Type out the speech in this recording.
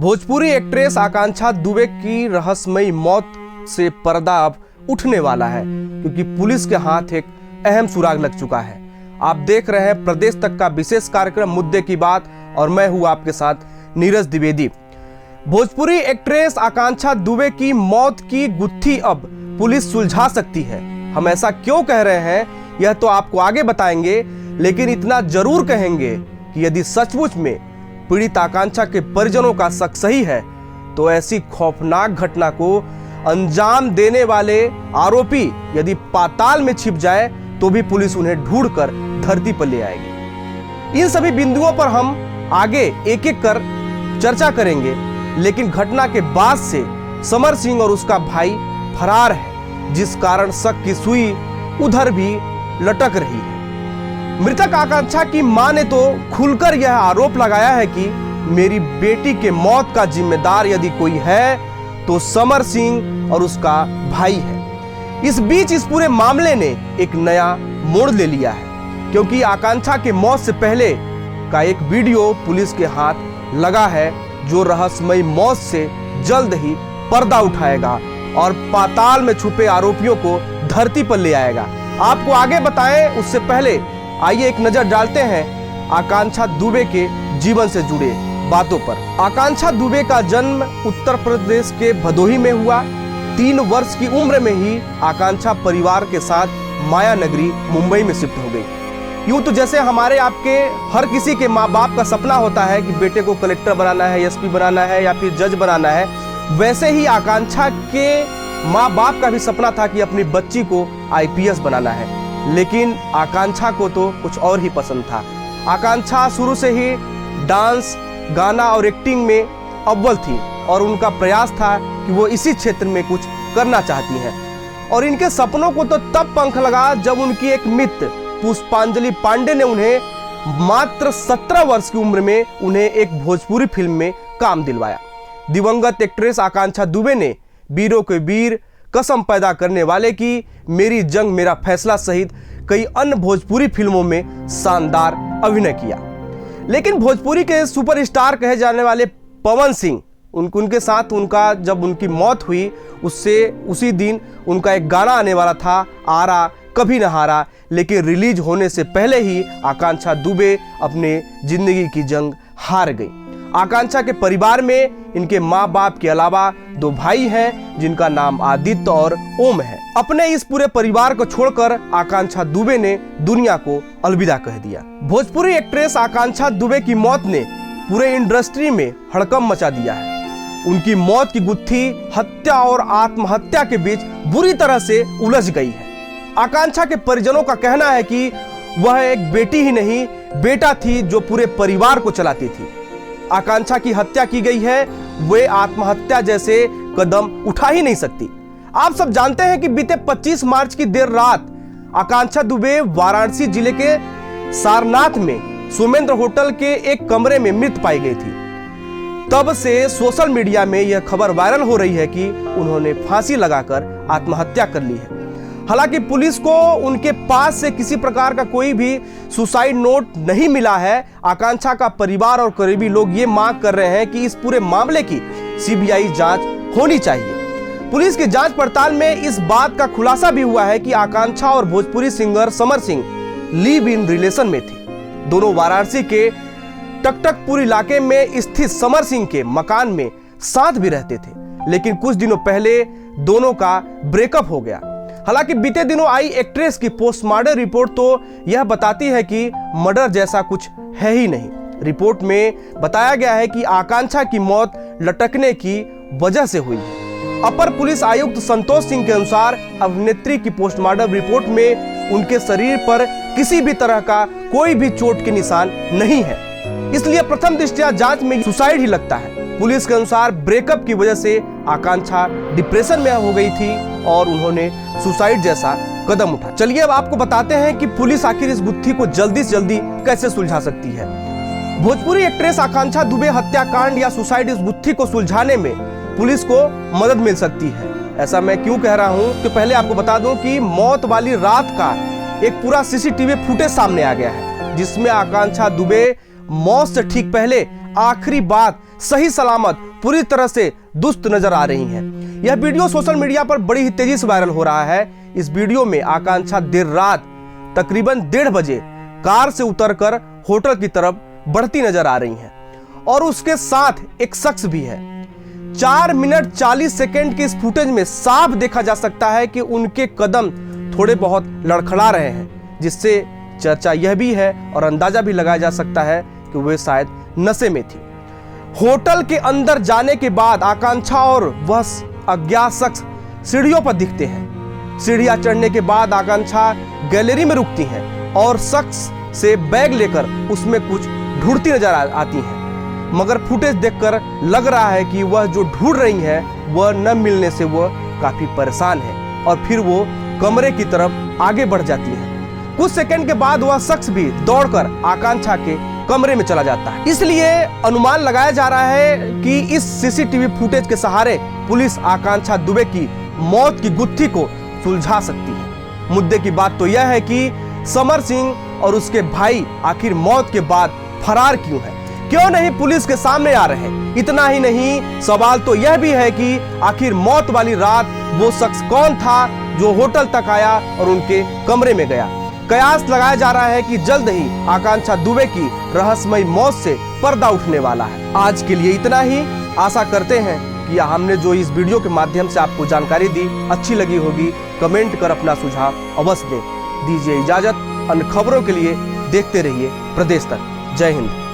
Bhojpuri actress आकांक्षा दुबे की रहस्यमयी मौत से पर्दा अब उठने वाला है, क्योंकि पुलिस के हाथ एक अहम सुराग लग चुका है। आप देख रहे हैं प्रदेश तक का विशेष कार्यक्रम मुद्दे की बात, और मैं हूं आपके साथ नीरज द्विवेदी। भोजपुरी एक्ट्रेस आकांक्षा दुबे की मौत की गुत्थी अब पुलिस सुलझा सकती है। हम ऐसा क्यों कह रहे हैं यह तो आपको आगे बताएंगे, लेकिन इतना जरूर कहेंगे कि यदि सचमुच में पीड़ित आकांक्षा के परिजनों का शक सही है, तो ऐसी खौफनाक घटना को अंजाम देने वाले आरोपी यदि पाताल में छिप जाए तो भी पुलिस उन्हें ढूंढकर धरती पर ले आएगी। इन सभी बिंदुओं पर हम आगे एक एक कर चर्चा करेंगे, लेकिन घटना के बाद से समर सिंह और उसका भाई फरार है, जिस कारण शक की सुई उधर भी लटक रही है। मृतक आकांक्षा की मां ने तो खुलकर यह आरोप लगाया है कि मेरी बेटी के मौत का जिम्मेदार यदि कोई है तो समर सिंह और उसका भाई है। इस बीच इस पूरे मामले ने एक नया मोड़ ले लिया है, क्योंकि आकांक्षा के मौत से पहले का एक वीडियो पुलिस के हाथ लगा है, जो रहस्यमयी मौत से जल्द ही पर्दा उठाएगा और पाताल में छुपे आरोपियों को धरती पर ले आएगा। आपको आगे बताएं उससे पहले आइए एक नजर डालते हैं आकांक्षा दुबे के जीवन से जुड़े बातों पर। आकांक्षा दुबे का जन्म उत्तर प्रदेश के भदोही में हुआ। 3 वर्ष की उम्र में ही आकांक्षा परिवार के साथ माया नगरी मुंबई में शिफ्ट हो गई। यूं तो जैसे हमारे आपके हर किसी के माँ बाप का सपना होता है कि बेटे को कलेक्टर बनाना है, एसपी बनाना है या फिर जज बनाना है, वैसे ही आकांक्षा के माँ बाप का भी सपना था कि अपनी बच्ची को आईपीएस बनाना है। लेकिन आकांक्षा को तो कुछ और ही पसंद था। आकांक्षा शुरू से ही डांस, गाना और एक्टिंग में अव्वल थी, और उनका प्रयास था कि वो इसी क्षेत्र में कुछ करना चाहती हैं। और इनके सपनों को तो तब पंख लगा जब उनकी एक मित्र पुष्पांजलि पांडे ने उन्हें मात्र 17 वर्ष की उम्र में उन्हें एक भोजपुरी फिल्म में काम दिलवाया। दिवंगत एक्ट्रेस आकांक्षा दुबे ने वीरों के वीर, कसम पैदा करने वाले की, मेरी जंग मेरा फैसला सहित कई अन्य भोजपुरी फिल्मों में शानदार अभिनय किया। लेकिन भोजपुरी के सुपरस्टार कहे जाने वाले पवन सिंह, उनके साथ उनका जब उनकी मौत हुई, उससे उसी दिन उनका एक गाना आने वाला था, आरा कभी न हारा, लेकिन रिलीज होने से पहले ही आकांक्षा दुबे अपने जिंदगी की जंग हार गई। आकांक्षा के परिवार में इनके माँ बाप के अलावा 2 भाई हैं, जिनका नाम आदित्य और ओम है। अपने इस पूरे परिवार को छोड़कर आकांक्षा दुबे ने दुनिया को अलविदा कह दिया। भोजपुरी एक्ट्रेस आकांक्षा दुबे की मौत ने पूरे इंडस्ट्री में हड़कंप मचा दिया है। उनकी मौत की गुत्थी हत्या और आत्महत्या के बीच बुरी तरह से उलझ गई है। आकांक्षा के परिजनों का कहना है कि वह एक बेटी ही नहीं, बेटा थी जो पूरे परिवार को चलाती थी। आकांक्षा की हत्या की गई है, वे आत्महत्या जैसे कदम उठा ही नहीं सकती। आप सब जानते हैं कि बीते 25 मार्च की देर रात आकांक्षा दुबे वाराणसी जिले के सारनाथ में सुमेंद्र होटल के एक कमरे में मृत पाई गई थी। तब से सोशल मीडिया में यह खबर वायरल हो रही है कि उन्होंने फांसी लगाकर आत्महत्या कर ली है। हालांकि पुलिस को उनके पास से किसी प्रकार का कोई भी सुसाइड नोट नहीं मिला है। आकांक्षा का परिवार और करीबी लोग ये मांग कर रहे हैं कि इस पूरे मामले की सीबीआई जांच होनी चाहिए। पुलिस की जांच पड़ताल में इस बात का खुलासा भी हुआ है कि आकांक्षा और Bhojpuri singer Samar Singh live in relation में थे। दोनों वाराणसी के टकटकपुर इलाके में स्थित समर सिंह के मकान में साथ भी रहते थे, लेकिन कुछ दिनों पहले दोनों का ब्रेकअप हो गया। हालांकि बीते दिनों आई एक्ट्रेस की पोस्टमार्टम रिपोर्ट तो यह बताती है कि मर्डर जैसा कुछ है ही नहीं। रिपोर्ट में बताया गया है कि आकांक्षा की मौत लटकने की वजह से हुई है। अपर पुलिस आयुक्त संतोष सिंह के अनुसार अभिनेत्री की पोस्टमार्टम रिपोर्ट में उनके शरीर पर किसी भी तरह का कोई भी चोट के निशान नहीं है, इसलिए प्रथम दृष्टया जांच में सुसाइड ही लगता है। पुलिस के अनुसार ब्रेकअप की वजह से आकांक्षा डिप्रेशन में हो गई थी और उन्होंने सुसाइड जैसा कदम उठाया। चलिए अब आपको बताते हैं कि पुलिस आखिर इस गुत्थी को जल्दी से जल्दी कैसे सुलझा सकती है। भोजपुरी एक्ट्रेस आकांक्षा दुबे हत्याकांड या सुसाइड इस गुत्थी को सुलझाने में पुलिस को मदद मिल सकती है। ऐसा मैं क्यों कह रहा हूं कि पहले आपको बता दूं कि मौत वाली रात का एक पूरा सीसीटीवी फुटेज सामने आ गया है, जिसमें आकांक्षा दुबे मौत से ठीक पहले आखिरी बात सही सलामत पूरी तरह से दुरुस्त नजर आ रही हैं। यह वीडियो सोशल मीडिया पर बड़ी ही तेजी से वायरल हो रहा है। इस वीडियो में आकांक्षा देर रात तकरीबन 1:30 बजे कार से उतरकर होटल की तरफ बढ़ती नजर आ रही हैं और उसके साथ एक शख्स भी है। 4 मिनट 40 सेकंड के इस फुटेज में साफ देखा जा सकता है कि उनके कदम थोड़े बहुत लड़खड़ा रहे हैं, जिससे चर्चा यह भी है और अंदाजा भी लगाया जा सकता है कि वे शायद नशे में थी। होटल के अंदर जाने के बाद आकांक्षा और वह अज्ञात शख्स सीढ़ियों पर दिखते हैं। सीढ़ियां चढ़ने के बाद आकांक्षा गैलरी में रुकती हैं और शख्स से बैग लेकर उसमें कुछ ढूंढती नजर आती हैं, मगर फुटेज देखकर लग रहा है कि वह जो ढूंढ रही है वह न मिलने से वह काफी परेशान है और फिर वो कमरे की तरफ आगे बढ़ जाती है। कुछ सेकंड के बाद वह शख्स भी दौड़कर आकांक्षा के कमरे में चला जाता है। इसलिए अनुमान लगाया जा रहा है कि इस सीसीटीवी फुटेज के सहारे पुलिस आकांक्षा दुबे की मौत की गुत्थी को सुलझा सकती है। मुद्दे की बात तो यह है कि समर सिंह और उसके भाई आखिर मौत के बाद फरार क्यों नहीं पुलिस के सामने आ रहे। इतना ही नहीं, सवाल तो यह भी है कि आखिर मौत वाली रात वो शख्स कौन था जो होटल तक आया और उनके कमरे में गया। कयास लगाया जा रहा है कि जल्द ही आकांक्षा दुबे की रहस्यमयी मौत से पर्दा उठने वाला है। आज के लिए इतना ही। आशा करते हैं कि हमने जो इस वीडियो के माध्यम से आपको जानकारी दी अच्छी लगी होगी। कमेंट कर अपना सुझाव अवश्य दें। दीजिए इजाजत। अन्य खबरों के लिए देखते रहिए प्रदेश तक। जय हिंद।